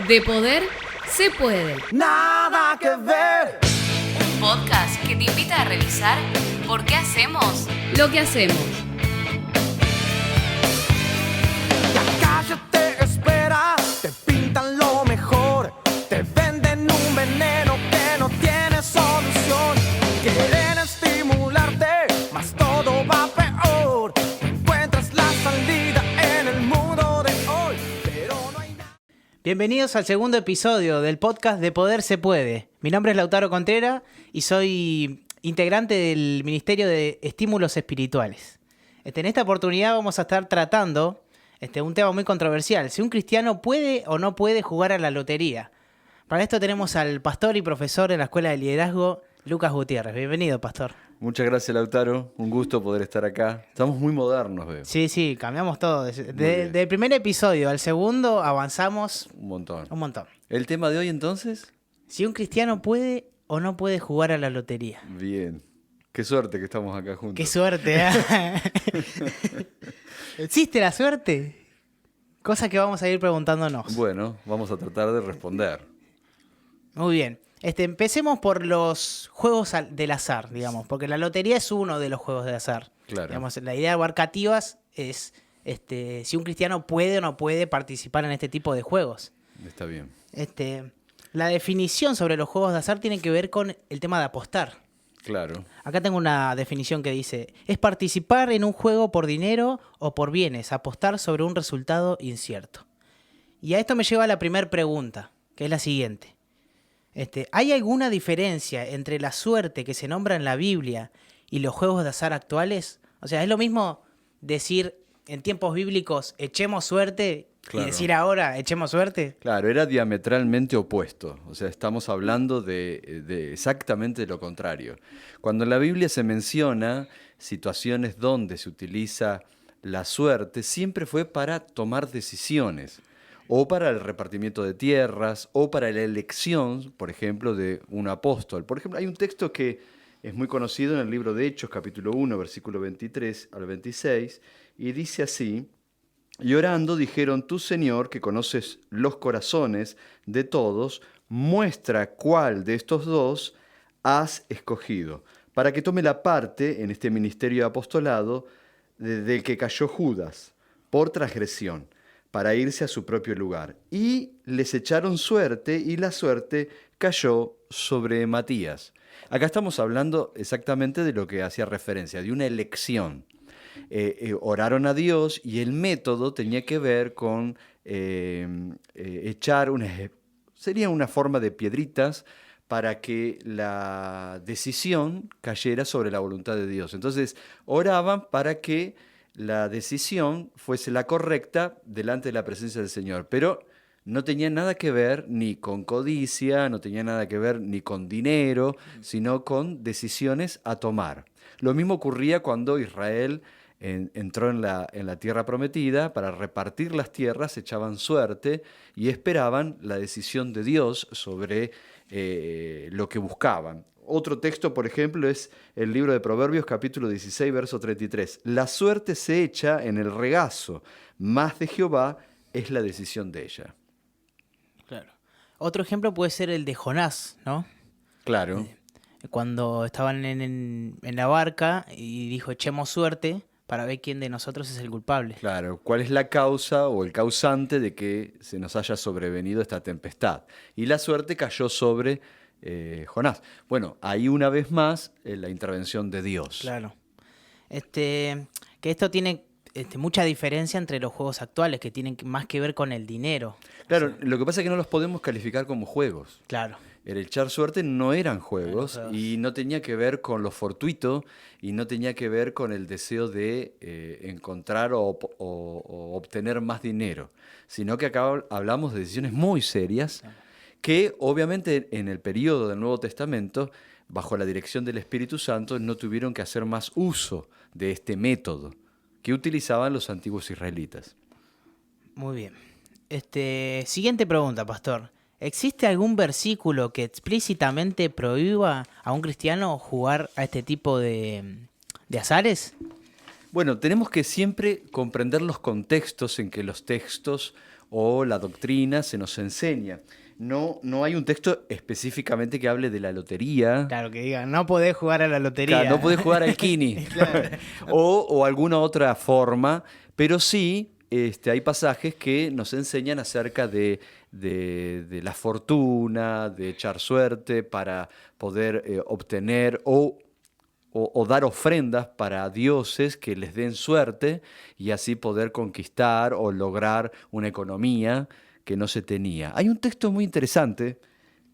De poder se puede. Nada que ver. Un podcast que te invita a revisar por qué hacemos lo que hacemos. La calle te espera, te pintan lo mejor, te venden un veneno que no tiene solución. Quieren estimularte, mas todo va peor. Encuentras la salida en el mundo de hoy, pero no hay nada. Bienvenidos al segundo episodio del podcast De Poder se Puede. Mi nombre es Lautaro Contreras y soy integrante del Ministerio de Estímulos Espirituales. En esta oportunidad vamos a estar tratando un tema muy controversial. Si un cristiano puede o no puede jugar a la lotería. Para esto tenemos al pastor y profesor en la Escuela de Liderazgo, Lucas Gutiérrez. Bienvenido, pastor. Muchas gracias, Lautaro. Un gusto poder estar acá. Estamos muy modernos, veo. Sí, cambiamos todo. Del primer episodio al segundo avanzamos Un montón. un montón. ¿El tema de hoy, entonces? Si un cristiano puede o no puede jugar a la lotería. Bien. Qué suerte que estamos acá juntos. ¡Qué suerte! ¿Eh? ¿Existe la suerte? Cosa que vamos a ir preguntándonos. Bueno, vamos a tratar de responder. Muy bien. Empecemos por los juegos del azar, digamos, porque la lotería es uno de los juegos de azar. Claro. Digamos, la idea abarcativas es si un cristiano puede o no puede participar en este tipo de juegos. Está bien. La definición sobre los juegos de azar tiene que ver con el tema de apostar. Claro. Acá tengo una definición que dice: es participar en un juego por dinero o por bienes, apostar sobre un resultado incierto. Y a esto me lleva a la primera pregunta, que es la siguiente. ¿Hay alguna diferencia entre la suerte que se nombra en la Biblia y los juegos de azar actuales? O sea, ¿es lo mismo decir en tiempos bíblicos echemos suerte y decir ahora echemos suerte? Claro, era diametralmente opuesto. O sea, estamos hablando de exactamente lo contrario. Cuando en la Biblia se menciona situaciones donde se utiliza la suerte, siempre fue para tomar decisiones, o para el repartimiento de tierras, o para la elección, por ejemplo, de un apóstol. Por ejemplo, hay un texto que es muy conocido en el libro de Hechos, capítulo 1, versículo 23 al 26, y dice así: y orando dijeron: tú, Señor, que conoces los corazones de todos, muestra cuál de estos dos has escogido, para que tome la parte en este ministerio de apostolado del que cayó Judas, por transgresión, para irse a su propio lugar. Y les echaron suerte, y la suerte cayó sobre Matías. Acá estamos hablando exactamente de lo que hacía referencia, de una elección. Oraron a Dios y el método tenía que ver con echar sería una forma de piedritas para que la decisión cayera sobre la voluntad de Dios. Entonces oraban para que la decisión fuese la correcta delante de la presencia del Señor, pero no tenía nada que ver ni con codicia, no tenía nada que ver ni con dinero, sino con decisiones a tomar. Lo mismo ocurría cuando Israel entró en la tierra prometida. Para repartir las tierras echaban suerte y esperaban la decisión de Dios sobre lo que buscaban. Otro texto, por ejemplo, es el libro de Proverbios, capítulo 16, verso 33. La suerte se echa en el regazo, mas de Jehová es la decisión de ella. Claro. Otro ejemplo puede ser el de Jonás, ¿no? Claro. Cuando estaban en la barca y dijo: echemos suerte para ver quién de nosotros es el culpable. Claro, ¿cuál es la causa o el causante de que se nos haya sobrevenido esta tempestad? Y la suerte cayó sobre Jonás. Bueno, ahí una vez más la intervención de Dios. Claro. Que esto tiene mucha diferencia entre los juegos actuales, que tienen más que ver con el dinero. Claro, lo que pasa es que no los podemos calificar como juegos. Claro. El echar suerte no eran juegos y no tenía que ver con lo fortuito y no tenía que ver con el deseo de encontrar o obtener más dinero, sino que acá hablamos de decisiones muy serias que obviamente en el periodo del Nuevo Testamento, bajo la dirección del Espíritu Santo, no tuvieron que hacer más uso de este método que utilizaban los antiguos israelitas. Muy bien. Siguiente pregunta, pastor. ¿Existe algún versículo que explícitamente prohíba a un cristiano jugar a este tipo de azares? Bueno, tenemos que siempre comprender los contextos en que los textos o la doctrina se nos enseña. No hay un texto específicamente que hable de la lotería. Claro, que digan, no podés jugar a la lotería. Claro, no podés jugar al Kini. o alguna otra forma, pero sí hay pasajes que nos enseñan acerca de la fortuna, de echar suerte para poder obtener o dar ofrendas para dioses que les den suerte y así poder conquistar o lograr una economía que no se tenía. Hay un texto muy interesante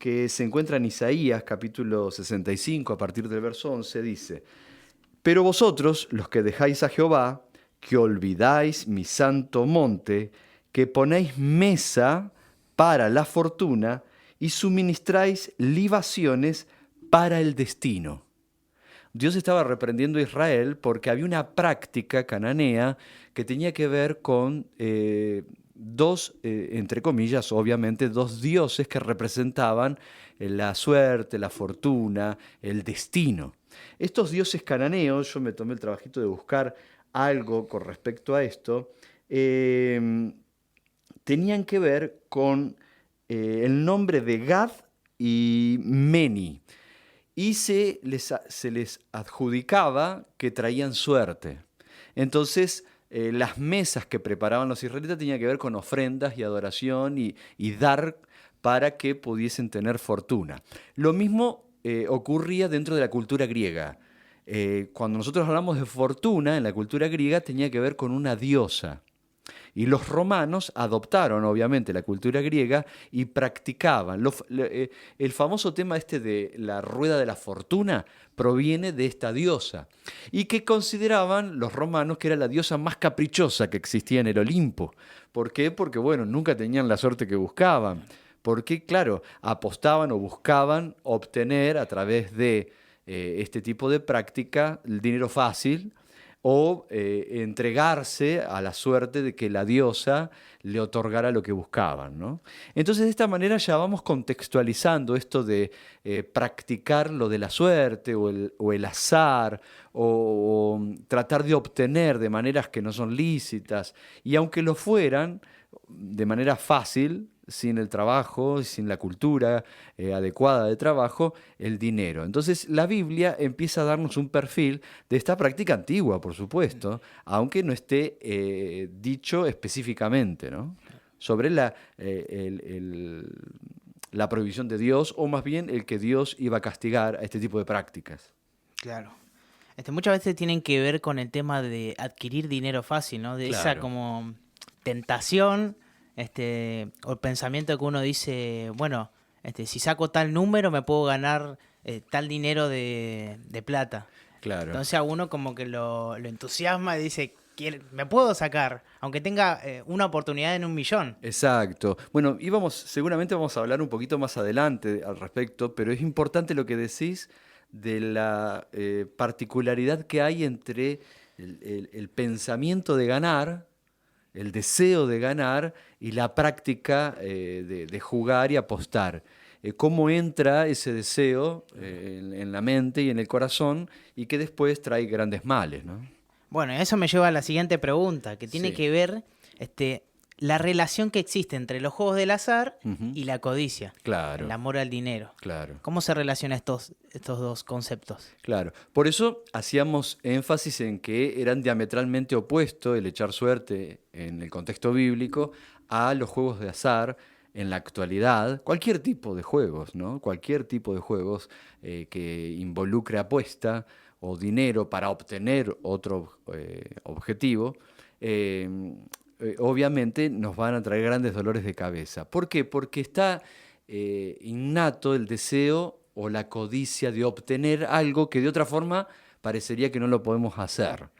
que se encuentra en Isaías capítulo 65 a partir del verso 11, dice: pero vosotros, los que dejáis a Jehová, que olvidáis mi santo monte, que ponéis mesa para la fortuna y suministráis libaciones para el destino. Dios estaba reprendiendo a Israel porque había una práctica cananea que tenía que ver con dos, entre comillas, obviamente, dos dioses que representaban la suerte, la fortuna, el destino. Estos dioses cananeos, yo me tomé el trabajito de buscar algo con respecto a esto, tenían que ver con el nombre de Gad y Meni, y se les adjudicaba que traían suerte. Entonces, las mesas que preparaban los israelitas tenían que ver con ofrendas y adoración y dar para que pudiesen tener fortuna. Lo mismo ocurría dentro de la cultura griega. Cuando nosotros hablamos de fortuna en la cultura griega tenía que ver con una diosa. Y los romanos adoptaron, obviamente, la cultura griega y practicaban. El famoso tema de la rueda de la fortuna proviene de esta diosa. Y que consideraban los romanos que era la diosa más caprichosa que existía en el Olimpo. ¿Por qué? Porque, bueno, nunca tenían la suerte que buscaban. Porque, claro, apostaban o buscaban obtener a través de este tipo de práctica el dinero fácil, o entregarse a la suerte de que la diosa le otorgara lo que buscaban, ¿no? Entonces, de esta manera ya vamos contextualizando esto de practicar lo de la suerte o el azar, o tratar de obtener de maneras que no son lícitas, y aunque lo fueran, de manera fácil, sin el trabajo, sin la cultura adecuada de trabajo, el dinero. Entonces la Biblia empieza a darnos un perfil de esta práctica antigua, por supuesto, aunque no esté dicho específicamente, ¿no? Sobre la prohibición de Dios, o más bien el que Dios iba a castigar a este tipo de prácticas. Claro. Muchas veces tienen que ver con el tema de adquirir dinero fácil, ¿no? De esa Claro. como tentación, o el pensamiento que uno dice, bueno, si saco tal número me puedo ganar tal dinero de plata. Claro. Entonces a uno como que lo entusiasma y dice, me puedo sacar, aunque tenga una oportunidad en 1.000.000. Exacto. Bueno, seguramente vamos a hablar un poquito más adelante al respecto, pero es importante lo que decís de la particularidad que hay entre el pensamiento de ganar, el deseo de ganar y la práctica de jugar y apostar. Cómo entra ese deseo en la mente y en el corazón y que después trae grandes males, ¿no? Bueno, eso me lleva a la siguiente pregunta, que tiene Sí. que ver la relación que existe entre los juegos del azar Ujú. y la codicia, Claro. el amor al dinero. Claro. ¿Cómo se relacionan estos dos conceptos? Claro, por eso hacíamos énfasis en que eran diametralmente opuestos el echar suerte en el contexto bíblico a los juegos de azar en la actualidad, cualquier tipo de juegos, ¿no? Cualquier tipo de juegos que involucre apuesta o dinero para obtener otro objetivo, obviamente nos van a traer grandes dolores de cabeza. ¿Por qué? Porque está innato el deseo o la codicia de obtener algo que de otra forma parecería que no lo podemos hacer.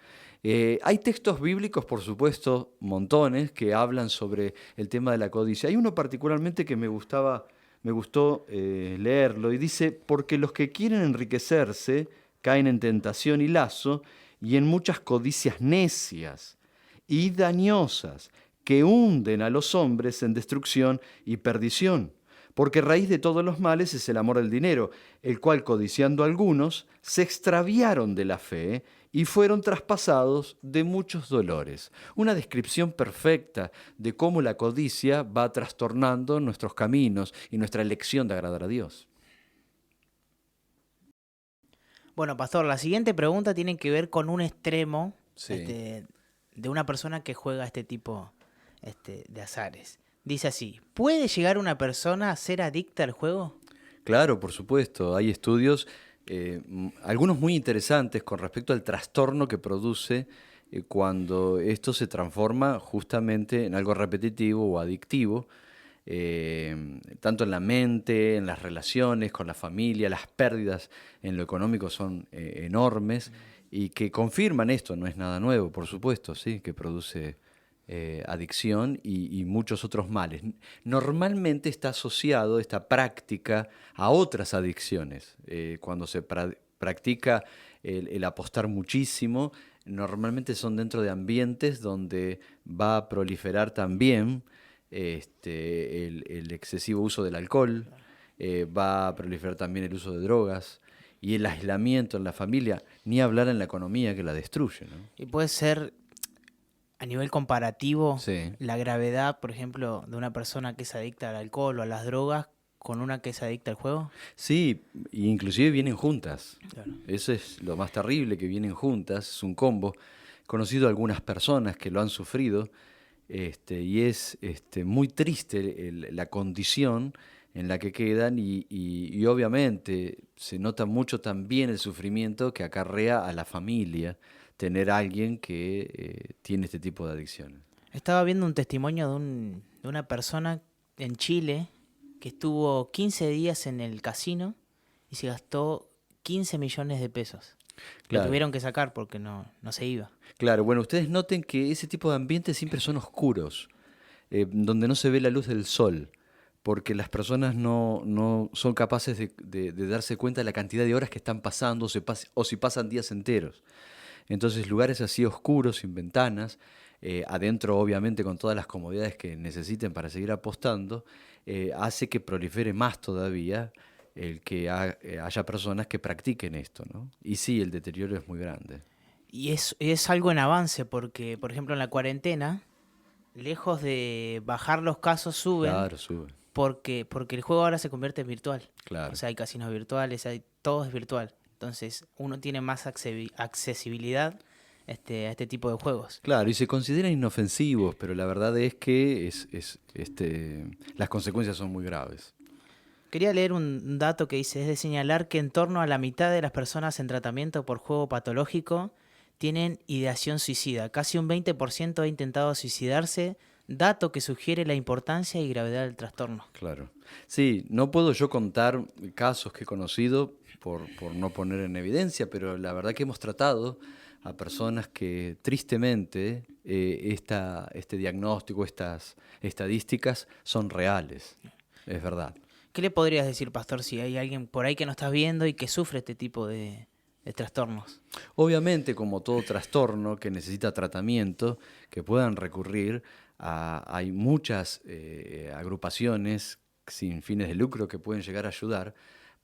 Hay textos bíblicos, por supuesto, montones, que hablan sobre el tema de la codicia. Hay uno particularmente que me gustó leerlo, y dice: porque los que quieren enriquecerse caen en tentación y lazo, y en muchas codicias necias y dañosas, que hunden a los hombres en destrucción y perdición. Porque raíz de todos los males es el amor al dinero, el cual codiciando algunos se extraviaron de la fe y fueron traspasados de muchos dolores. Una descripción perfecta de cómo la codicia va trastornando nuestros caminos y nuestra elección de agradar a Dios. Bueno, pastor, la siguiente pregunta tiene que ver con un extremo Sí. de una persona que juega este tipo de azares. Dice así, ¿puede llegar una persona a ser adicta al juego? Claro, por supuesto. Hay estudios, algunos muy interesantes con respecto al trastorno que produce cuando esto se transforma justamente en algo repetitivo o adictivo, tanto en la mente, en las relaciones con la familia. Las pérdidas en lo económico son enormes y que confirman esto. No es nada nuevo, por supuesto, sí, que produce adicción y muchos otros males. Normalmente está asociado esta práctica a otras adicciones. Cuando se practica el apostar muchísimo, normalmente son dentro de ambientes donde va a proliferar también el excesivo uso del alcohol, va a proliferar también el uso de drogas y el aislamiento en la familia, ni hablar en la economía que la destruye, ¿no? Y puede ser, a nivel comparativo, Sí. la gravedad, por ejemplo, de una persona que es adicta al alcohol o a las drogas con una que es adicta al juego. Sí, y inclusive vienen juntas. Claro. Eso es lo más terrible, que vienen juntas, es un combo. He conocido a algunas personas que lo han sufrido, y es muy triste la condición en la que quedan y obviamente se nota mucho también el sufrimiento que acarrea a la familia tener a alguien que tiene este tipo de adicciones. Estaba viendo un testimonio de una persona en Chile que estuvo 15 días en el casino y se gastó 15 millones de pesos. Lo Claro. tuvieron que sacar porque no se iba. Claro, bueno, ustedes noten que ese tipo de ambientes siempre son oscuros, donde no se ve la luz del sol, porque las personas no son capaces de darse cuenta de la cantidad de horas que están pasando o si pasan días enteros. Entonces, lugares así oscuros, sin ventanas, adentro obviamente con todas las comodidades que necesiten para seguir apostando, hace que prolifere más todavía el que haya personas que practiquen esto, ¿no? Y sí, el deterioro es muy grande. Y es algo en avance porque, por ejemplo, en la cuarentena, lejos de bajar los casos, suben Claro, sube. porque el juego ahora se convierte en virtual. Claro. O sea, hay casinos virtuales, todo es virtual. Entonces, uno tiene más accesibilidad a este tipo de juegos. Claro, y se consideran inofensivos, pero la verdad es que las consecuencias son muy graves. Quería leer un dato que dice, es de señalar que en torno a la mitad de las personas en tratamiento por juego patológico tienen ideación suicida. Casi un 20% ha intentado suicidarse, dato que sugiere la importancia y gravedad del trastorno. Claro. Sí, no puedo yo contar casos que he conocido por no poner en evidencia, pero la verdad que hemos tratado a personas que tristemente este diagnóstico, estas estadísticas son reales. Es verdad. ¿Qué le podrías decir, pastor, si hay alguien por ahí que no estás viendo y que sufre este tipo de trastornos? Obviamente, como todo trastorno que necesita tratamiento, que puedan recurrir hay muchas agrupaciones sin fines de lucro que pueden llegar a ayudar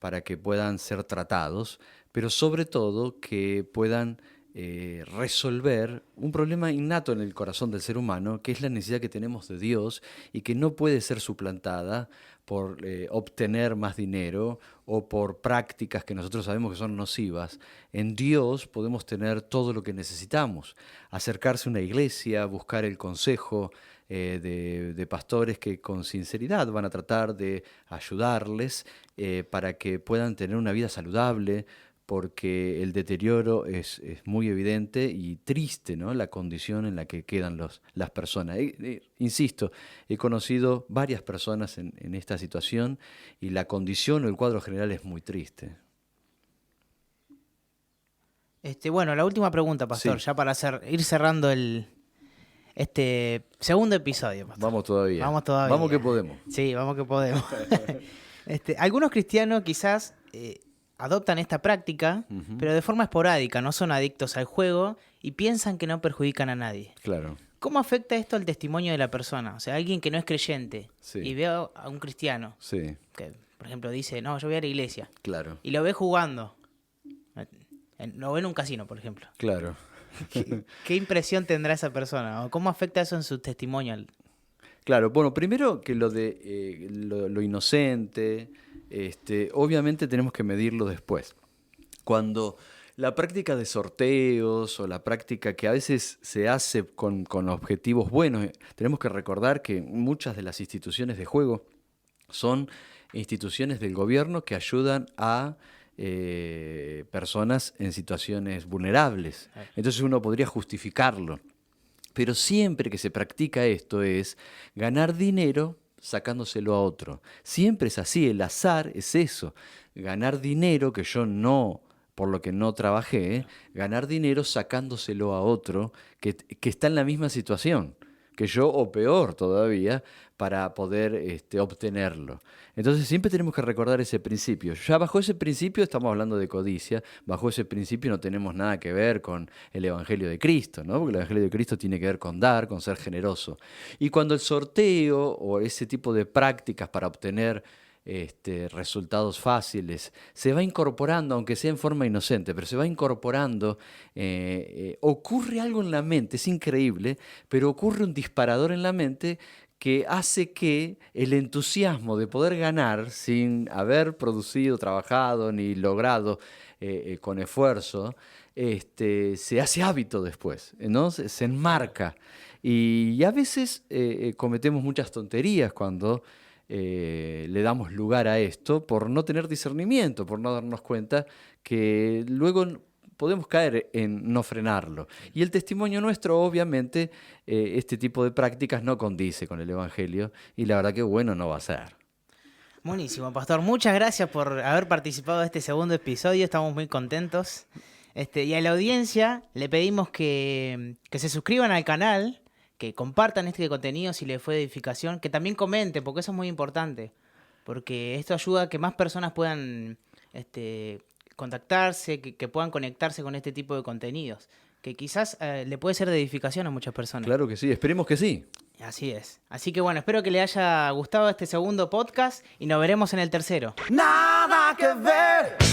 para que puedan ser tratados, pero sobre todo que puedan resolver un problema innato en el corazón del ser humano, que es la necesidad que tenemos de Dios y que no puede ser suplantada por obtener más dinero o por prácticas que nosotros sabemos que son nocivas. En Dios podemos tener todo lo que necesitamos. Acercarse a una iglesia, buscar el consejo de pastores que con sinceridad van a tratar de ayudarles para que puedan tener una vida saludable, porque el deterioro es muy evidente y triste, ¿no? La condición en la que quedan las personas. Insisto, he conocido varias personas en esta situación y la condición o el cuadro general es muy triste. Bueno, la última pregunta, pastor, Sí. ya para ir cerrando este segundo episodio, pastor. Vamos todavía. Vamos todavía. Vamos que podemos. Sí, vamos que podemos. Algunos cristianos quizás adoptan esta práctica, pero de forma esporádica, no son adictos al juego y piensan que no perjudican a nadie. Claro. ¿Cómo afecta esto al testimonio de la persona? O sea, alguien que no es creyente Sí. y ve a un cristiano Sí, que, por ejemplo, dice, no, yo voy a la iglesia, claro, y lo ve jugando. Lo ve en un casino, por ejemplo. claro. ¿Qué impresión tendrá esa persona? ¿O cómo afecta eso en su testimonio? Claro, bueno, primero que lo de lo inocente, obviamente tenemos que medirlo después. Cuando la práctica de sorteos o la práctica que a veces se hace con objetivos buenos, tenemos que recordar que muchas de las instituciones de juego son instituciones del gobierno que ayudan a personas en situaciones vulnerables. Entonces uno podría justificarlo. Pero siempre que se practica esto es ganar dinero sacándoselo a otro. Siempre es así, el azar es eso. Ganar dinero que yo no, por lo que no trabajé, ganar dinero sacándoselo a otro que está en la misma situación que yo o peor todavía para poder obtenerlo. Entonces siempre tenemos que recordar ese principio. Ya bajo ese principio estamos hablando de codicia, bajo ese principio no tenemos nada que ver con el Evangelio de Cristo, ¿no? Porque el Evangelio de Cristo tiene que ver con dar, con ser generoso. Y cuando el sorteo o ese tipo de prácticas para obtener resultados fáciles, se va incorporando, aunque sea en forma inocente, pero se va incorporando, ocurre algo en la mente, es increíble, pero ocurre un disparador en la mente que hace que el entusiasmo de poder ganar sin haber producido, trabajado ni logrado con esfuerzo, se hace hábito después, ¿no? Se enmarca. Y a veces cometemos muchas tonterías cuando le damos lugar a esto por no tener discernimiento, por no darnos cuenta que luego podemos caer en no frenarlo. Y el testimonio nuestro, obviamente, este tipo de prácticas no condice con el Evangelio y la verdad que bueno no va a ser. Buenísimo, Pastor. Muchas gracias por haber participado de este segundo episodio. Estamos muy contentos. Y a la audiencia le pedimos que se suscriban al canal, que compartan este contenido si les fue de edificación, que también comenten, porque eso es muy importante, porque esto ayuda a que más personas puedan contactarse, que puedan conectarse con este tipo de contenidos, que quizás le puede ser de edificación a muchas personas. Claro que sí, esperemos que sí. Así es. Así que bueno, espero que les haya gustado este segundo podcast y nos veremos en el tercero. Nada que ver.